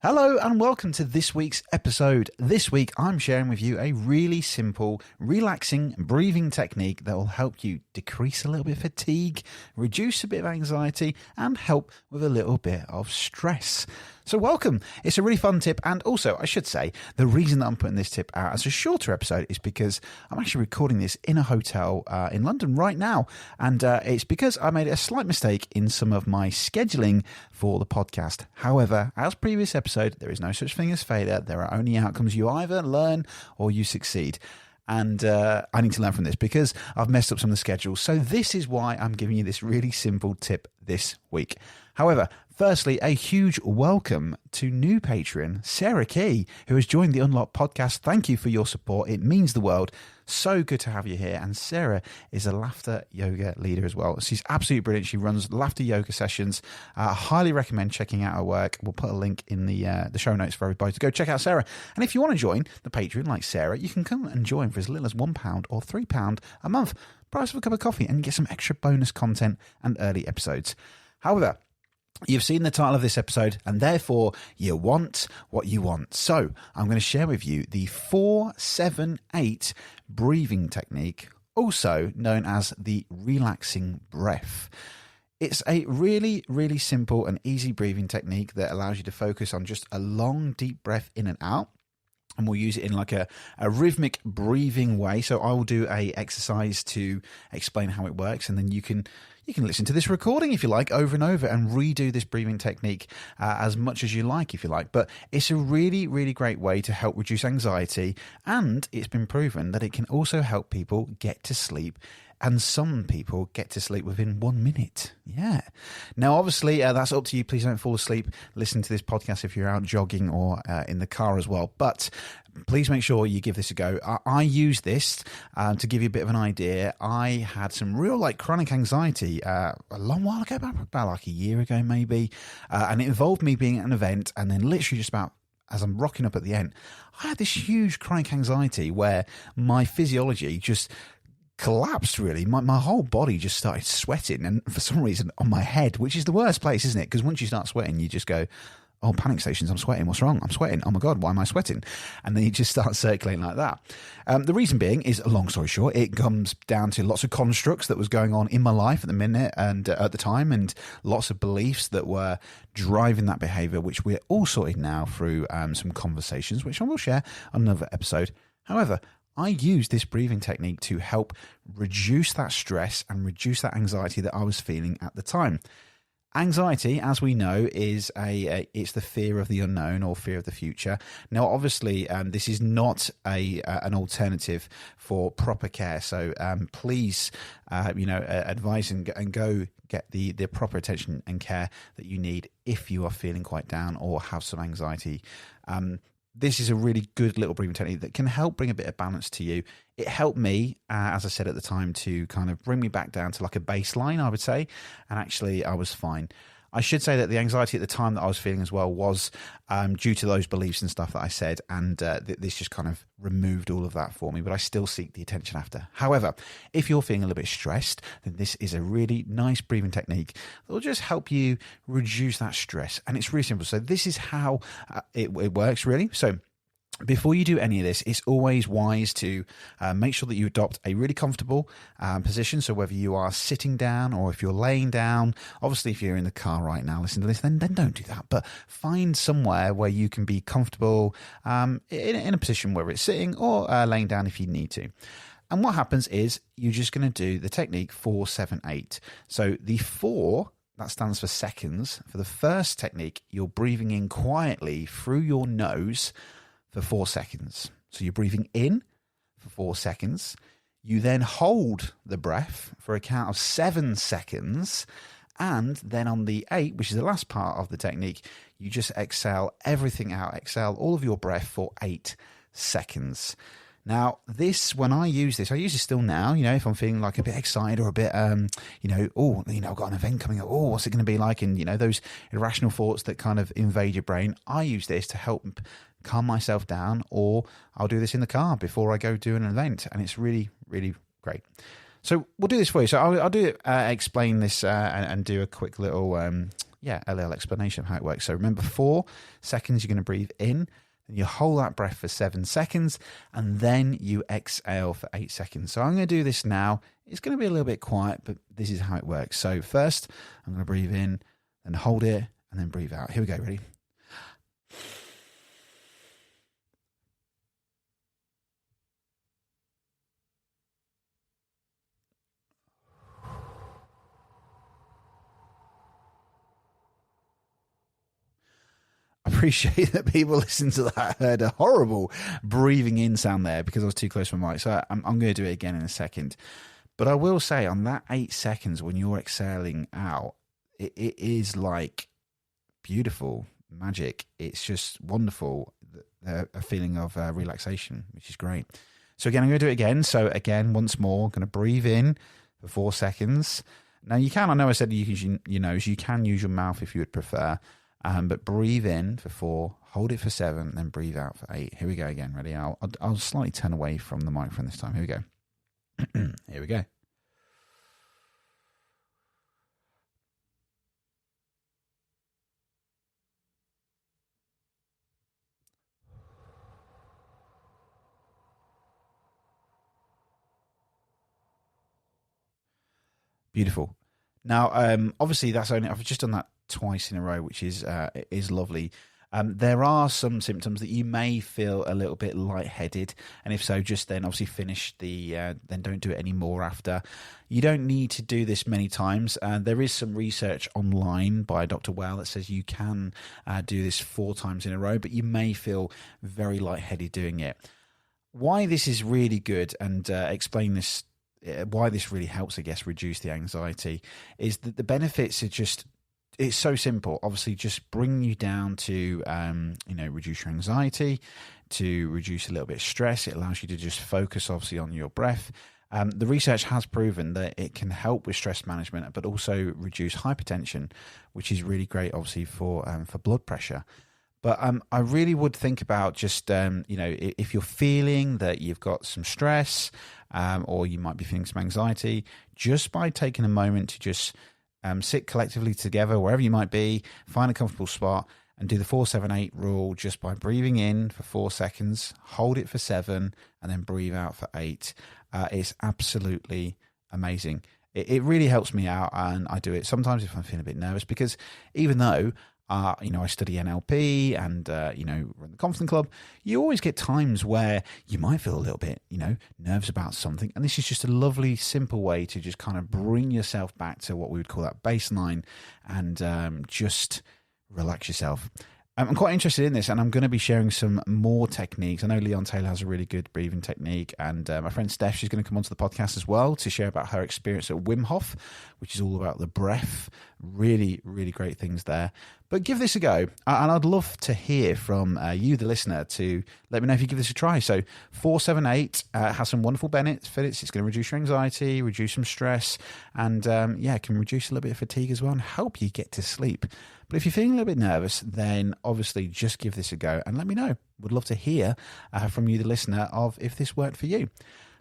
Hello and welcome to this week's episode. This week I'm sharing with you a really simple, relaxing breathing technique that will help you decrease a little bit of fatigue, reduce a bit of anxiety and help with a little bit of stress. So welcome. It's a really fun tip, and also I should say the reason that I'm putting this tip out as a shorter episode is because I'm actually recording this in a hotel in London right now, and it's because I made a slight mistake in some of my scheduling for the podcast. However, as previous episode, there is no such thing as failure. There are only outcomes. You either learn or you succeed. And I need to learn from this because I've messed up some of the schedules. So this is why I'm giving you this really simple tip this week. However, firstly, a huge welcome to new patron, Sarah Key, who has joined the Unlock podcast. Thank you for your support. It means the world. So good to have you here. And Sarah is a laughter yoga leader as well. She's absolutely brilliant. She runs laughter yoga sessions. I highly recommend checking out her work. We'll put a link in the show notes for everybody to go check out Sarah. And if you want to join the Patreon like Sarah, you can come and join for as little as £1 or £3 a month. Price of a cup of coffee, and you get some extra bonus content and early episodes. However, you've seen the title of this episode, and therefore you want what you want. So I'm going to share with you the 4-7-8 breathing technique, also known as the relaxing breath. It's a really, really simple and easy breathing technique that allows you to focus on just a long, deep breath in and out. And we'll use it in like a rhythmic breathing way. So I will do a exercise to explain how it works, and then you can listen to this recording if you like over and over and redo this breathing technique as much as you like if you like. But it's a really, really great way to help reduce anxiety, and it's been proven that it can also help people get to sleep. And some people get to sleep within 1 minute. Yeah. Now, obviously, that's up to you. Please don't fall asleep. Listen to this podcast if you're out jogging or in the car as well. But please make sure you give this a go. I use this to give you a bit of an idea. I had some real chronic anxiety a long while ago, about like a year ago maybe. And it involved me being at an event, and then literally just about as I'm rocking up at the end, I had this huge chronic anxiety where my physiology just collapsed really. My whole body just started sweating, and for some reason on my head, which is the worst place, isn't it? Because once you start sweating, you just go, oh, panic stations, I'm sweating, what's wrong? I'm sweating, oh my God, why am I sweating? And then you just start circulating like that. The reason being is, long story short, it comes down to lots of constructs that was going on in my life at the minute and at the time, and lots of beliefs that were driving that behavior, which we're all sorted now through some conversations, which I will share on another episode. However, I use this breathing technique to help reduce that stress and reduce that anxiety that I was feeling at the time. Anxiety, as we know, is it's the fear of the unknown or fear of the future. Now, obviously, this is not an alternative for proper care. So please, advise and go get the proper attention and care that you need if you are feeling quite down or have some anxiety. This is a really good little breathing technique that can help bring a bit of balance to you. It helped me, as I said at the time, to kind of bring me back down to like a baseline, I would say. And actually, I was fine. I should say that the anxiety at the time that I was feeling as well was due to those beliefs and stuff that I said. And this just kind of removed all of that for me. But I still seek the attention after. However, if you're feeling a little bit stressed, then this is a really nice breathing technique that will just help you reduce that stress. And it's really simple. So this is how it works, really. So before you do any of this, it's always wise to make sure that you adopt a really comfortable position. So whether you are sitting down or if you're laying down, obviously if you're in the car right now, listen to this, then don't do that. But find somewhere where you can be comfortable in a position where it's sitting or laying down if you need to. And what happens is you're just going to do the technique 4-7-8. So the 4, that stands for seconds. For the first technique, you're breathing in quietly through your nose for 4 seconds. So you're breathing in for 4 seconds. You then hold the breath for a count of 7 seconds. And then on the 8, which is the last part of the technique, you just exhale everything out. Exhale all of your breath for 8 seconds. Now, when I use this still now, if I'm feeling like a bit excited or a bit, I've got an event coming up. Oh, what's it going to be like? And, those irrational thoughts that kind of invade your brain. I use this to help calm myself down, or I'll do this in the car before I go do an event. And it's really, really great. So we'll do this for you. So I'll do it, explain this and do a quick little, a little explanation of how it works. So remember, 4 seconds, you're going to breathe in, and you hold that breath for 7 seconds, and then you exhale for 8 seconds. So I'm going to do this now. It's going to be a little bit quiet, but this is how it works. So first, I'm going to breathe in, then hold it, and then breathe out. Here we go. Ready? Appreciate that people listen to that heard a horrible breathing in sound there because I was too close to my mic. So I'm going to do it again in a second. But I will say on that 8 seconds when you're exhaling out, it is like beautiful magic. It's just wonderful, a feeling of relaxation, which is great. So again, I'm going to do it again. So again, once more, I'm going to breathe in for 4 seconds. Now you can, I know I said you can use your nose, you can use your mouth if you would prefer. But breathe in for 4, hold it for 7, then breathe out for 8. Here we go again. Ready? I'll slightly turn away from the microphone this time. Here we go. Here we go. Beautiful. Now, obviously, I've just done that twice in a row, which is lovely. There are some symptoms that you may feel a little bit lightheaded, and if so, just then obviously finish then don't do it anymore after. You don't need to do this many times. There is some research online by Dr. Well that says you can do this 4 times in a row, but you may feel very lightheaded doing it. Why this is really good, and explain this, why this really helps, I guess, reduce the anxiety, is that the benefits are just, it's so simple. Obviously, just bring you down to, reduce your anxiety, to reduce a little bit of stress. It allows you to just focus, obviously, on your breath. The research has proven that it can help with stress management, but also reduce hypertension, which is really great, obviously, for blood pressure. But I really would think about just, if you're feeling that you've got some stress or you might be feeling some anxiety, just by taking a moment to just sit collectively together, wherever you might be, find a comfortable spot and do the 4-7-8 rule just by breathing in for 4 seconds, hold it for 7, and then breathe out for 8. It's absolutely amazing. It really helps me out, and I do it sometimes if I'm feeling a bit nervous, because even though I study NLP and, run the Confident Club, you always get times where you might feel a little bit, nervous about something. And this is just a lovely, simple way to just kind of bring yourself back to what we would call that baseline and just relax yourself. I'm quite interested in this, and I'm going to be sharing some more techniques. I know Leon Taylor has a really good breathing technique, and my friend Steph, she's going to come onto the podcast as well to share about her experience at Wim Hof, which is all about the breath. Really, really great things there. But give this a go, and I'd love to hear from you, the listener, to let me know if you give this a try. So 4-7-8 has some wonderful benefits. It's going to reduce your anxiety, reduce some stress, and can reduce a little bit of fatigue as well and help you get to sleep. But if you're feeling a little bit nervous, then obviously just give this a go and let me know. Would love to hear from you, the listener, of if this worked for you.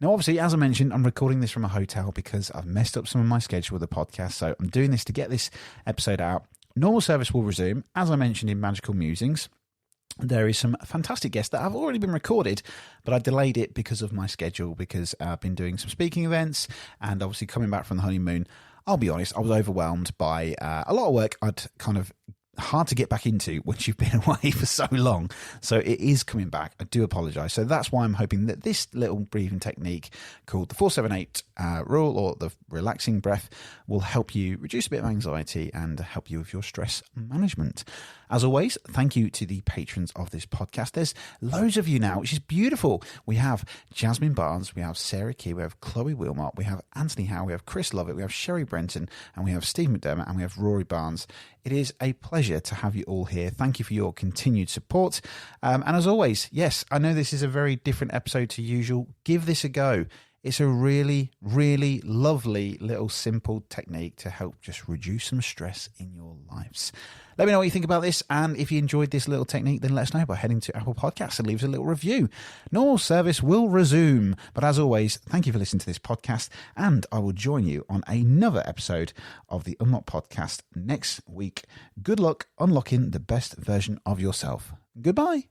Now, obviously, as I mentioned, I'm recording this from a hotel because I've messed up some of my schedule with the podcast. So I'm doing this to get this episode out. Normal service will resume, as I mentioned in Magical Musings. There is some fantastic guests that have already been recorded, but I delayed it because of my schedule, because I've been doing some speaking events and obviously coming back from the honeymoon. I'll be honest, I was overwhelmed by a lot of work I'd kind of hard to get back into once you've been away for so long. So it is coming back. I do apologize. So that's why I'm hoping that this little breathing technique called the 4-7-8 rule, or the relaxing breath, will help you reduce a bit of anxiety and help you with your stress management. As always, thank you to the patrons of this podcast. There's loads of you now, which is beautiful. We have Jasmine Barnes, we have Sarah Key, we have Chloe Wilmot, we have Anthony Howe, we have Chris Lovett, we have Sherry Brenton, and we have Steve McDermott, and we have Rory Barnes. It is a pleasure to have you all here. Thank you for your continued support. And as always, yes, I know this is a very different episode to usual. Give this a go. It's a really, really lovely little simple technique to help just reduce some stress in your lives. Let me know what you think about this, and if you enjoyed this little technique, then let us know by heading to Apple Podcasts and leave us a little review. Normal service will resume, but as always, thank you for listening to this podcast, and I will join you on another episode of the Unlock Podcast next week. Good luck unlocking the best version of yourself. Goodbye.